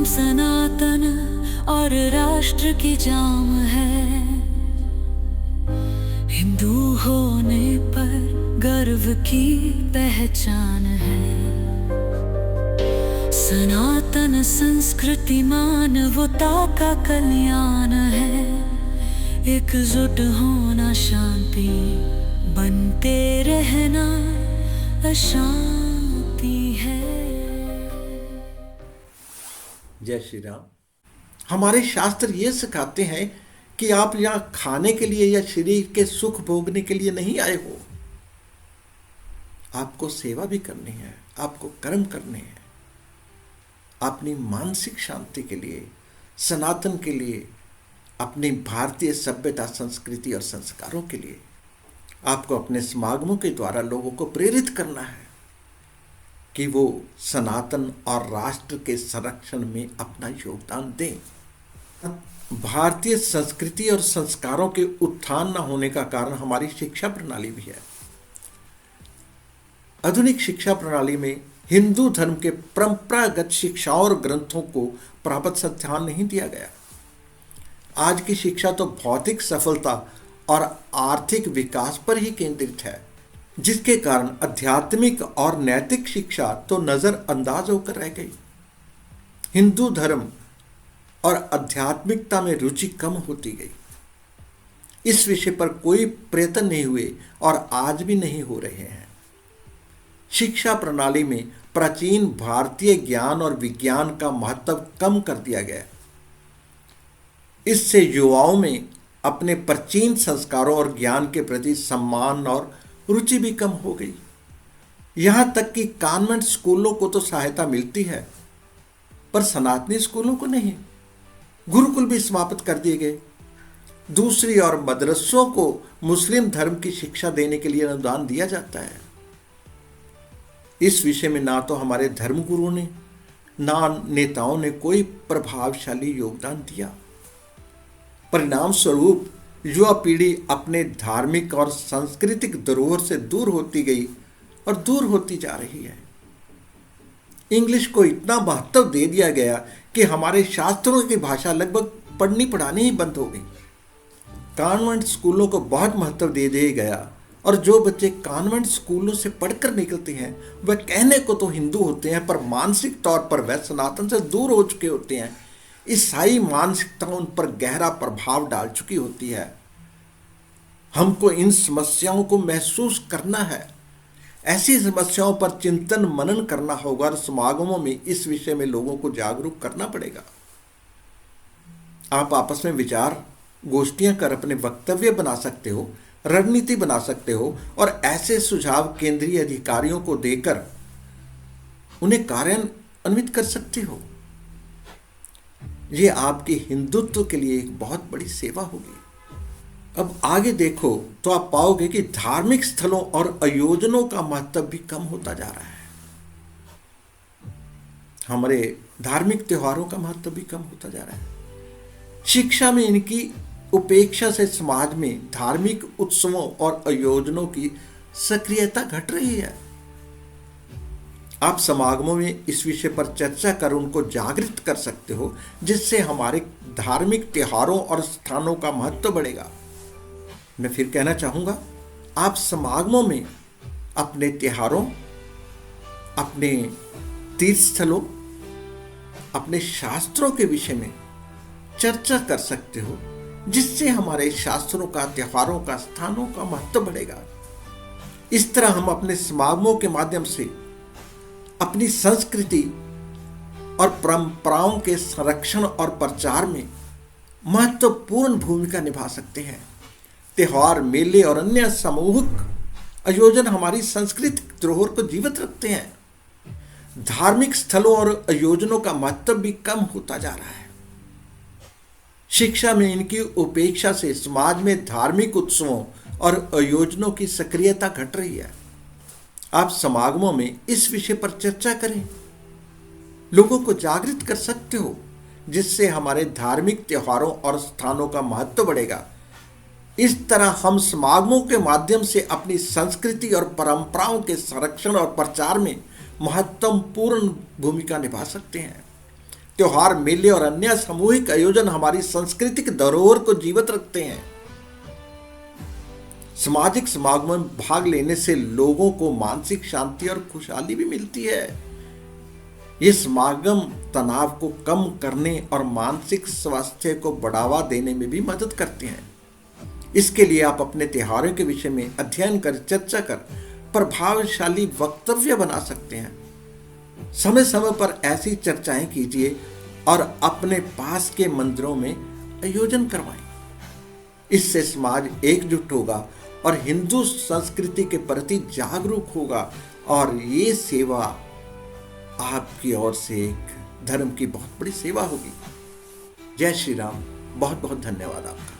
सनातन और राष्ट्र की जाम है। हिंदू होने पर गर्व की पहचान है। सनातन संस्कृति मानवता का कल्याण है। एकजुट होना शांति, बनते रहना अशांति है। जय श्री राम। हमारे शास्त्र ये सिखाते हैं कि आप यहाँ खाने के लिए या शरीर के सुख भोगने के लिए नहीं आए हो। आपको सेवा भी करनी है, आपको कर्म करने हैं, अपनी मानसिक शांति के लिए, सनातन के लिए, अपनी भारतीय सभ्यता, संस्कृति और संस्कारों के लिए। आपको अपने समागमों के द्वारा लोगों को प्रेरित करना है कि वो सनातन और राष्ट्र के संरक्षण में अपना योगदान दें। भारतीय संस्कृति और संस्कारों के उत्थान न होने का कारण हमारी शिक्षा प्रणाली भी है। आधुनिक शिक्षा प्रणाली में हिंदू धर्म के परंपरागत शिक्षाओं और ग्रंथों को पर्याप्त ध्यान नहीं दिया गया। आज की शिक्षा तो भौतिक सफलता और आर्थिक विकास पर ही केंद्रित है, जिसके कारण आध्यात्मिक और नैतिक शिक्षा तो नजरअंदाज होकर रह गई। हिंदू धर्म और आध्यात्मिकता में रुचि कम होती गई। इस विषय पर कोई प्रयत्न नहीं हुए और आज भी नहीं हो रहे हैं। शिक्षा प्रणाली में प्राचीन भारतीय ज्ञान और विज्ञान का महत्व कम कर दिया गया। इससे युवाओं में अपने प्राचीन संस्कारों और ज्ञान के प्रति सम्मान और रुचि भी कम हो गई। यहाँ तक कि कॉन्वेंट स्कूलों को तो सहायता मिलती है, पर सनातनी स्कूलों को नहीं। गुरुकुल भी समाप्त कर दिए गए। दूसरी ओर मदरसों को मुस्लिम धर्म की शिक्षा देने के लिए अनुदान दिया जाता है। इस विषय में ना तो हमारे धर्मगुरुओं ने, ना नेताओं ने कोई प्रभावशाली योगदान दिया। परिणाम स्वरूप युवा पीढ़ी अपने धार्मिक और सांस्कृतिक धरोहर से दूर होती गई और दूर होती जा रही है। इंग्लिश को इतना महत्व दे दिया गया कि हमारे शास्त्रों की भाषा लगभग पढ़नी पढ़ानी ही बंद हो गई। कॉन्वेंट स्कूलों को बहुत महत्व दे दिया गया और जो बच्चे कॉन्वेंट स्कूलों से पढ़कर निकलते हैं वह कहने को तो हिंदू होते हैं, पर मानसिक तौर पर वह सनातन से दूर हो चुके होते हैं। ईसाई मानसिकता उन पर गहरा प्रभाव डाल चुकी होती है। हमको इन समस्याओं को महसूस करना है। ऐसी समस्याओं पर चिंतन मनन करना होगा और समागमों में इस विषय में लोगों को जागरूक करना पड़ेगा। आप आपस में विचार गोष्ठियां कर अपने वक्तव्य बना सकते हो, रणनीति बना सकते हो और ऐसे सुझाव केंद्रीय अधिकारियों को देकर उन्हें कार्यान्वित कर सकते हो। ये आपके हिंदुत्व के लिए एक बहुत बड़ी सेवा होगी। अब आगे देखो तो आप पाओगे कि धार्मिक स्थलों और आयोजनों का महत्व भी कम होता जा रहा है। हमारे धार्मिक त्योहारों का महत्व भी कम होता जा रहा है। शिक्षा में इनकी उपेक्षा से समाज में धार्मिक उत्सवों और आयोजनों की सक्रियता घट रही है। आप समागमों में इस विषय पर चर्चा कर उनको जागृत कर सकते हो, जिससे हमारे धार्मिक त्योहारों और स्थानों का महत्व बढ़ेगा। मैं फिर कहना चाहूँगा, आप समागमों में अपने त्योहारों, अपने तीर्थ स्थलों, अपने शास्त्रों के विषय में चर्चा कर सकते हो, जिससे हमारे शास्त्रों का, त्योहारों का, स्थानों का महत्व बढ़ेगा। इस तरह हम अपने समागमों के माध्यम से अपनी संस्कृति और परंपराओं के संरक्षण और प्रचार में महत्वपूर्ण भूमिका निभा सकते हैं। त्योहार, मेले और अन्य सामूहिक आयोजन हमारी सांस्कृतिक धरोहर को जीवित रखते हैं। धार्मिक स्थलों और आयोजनों का महत्व भी कम होता जा रहा है। शिक्षा में इनकी उपेक्षा से समाज में धार्मिक उत्सवों और आयोजनों की सक्रियता घट रही है। आप समागमों में इस विषय पर चर्चा करें, लोगों को जागृत कर सकते हो, जिससे हमारे धार्मिक त्योहारों और स्थानों का महत्व बढ़ेगा। इस तरह हम समागमों के माध्यम से अपनी संस्कृति और परंपराओं के संरक्षण और प्रचार में महत्वपूर्ण भूमिका निभा सकते हैं। त्योहार, मेले और अन्य सामूहिक आयोजन हमारी सांस्कृतिक धरोहर को जीवित रखते हैं। सामाजिक समागमों में भाग लेने से लोगों को मानसिक शांति और खुशहाली भी मिलती है। ये समागम तनाव को कम करने और मानसिक स्वास्थ्य को बढ़ावा देने में भी मदद करते हैं। इसके लिए आप अपने त्योहारों के विषय में अध्ययन कर, चर्चा कर प्रभावशाली वक्तव्य बना सकते हैं। समय समय पर ऐसी चर्चाएं कीजिए और अपने पास के मंदिरों में आयोजन करवाएं। इससे समाज एकजुट होगा और हिंदू संस्कृति के प्रति जागरूक होगा और ये सेवा आपकी ओर से एक धर्म की बहुत बड़ी सेवा होगी। जय श्री राम। बहुत बहुत धन्यवाद आपका।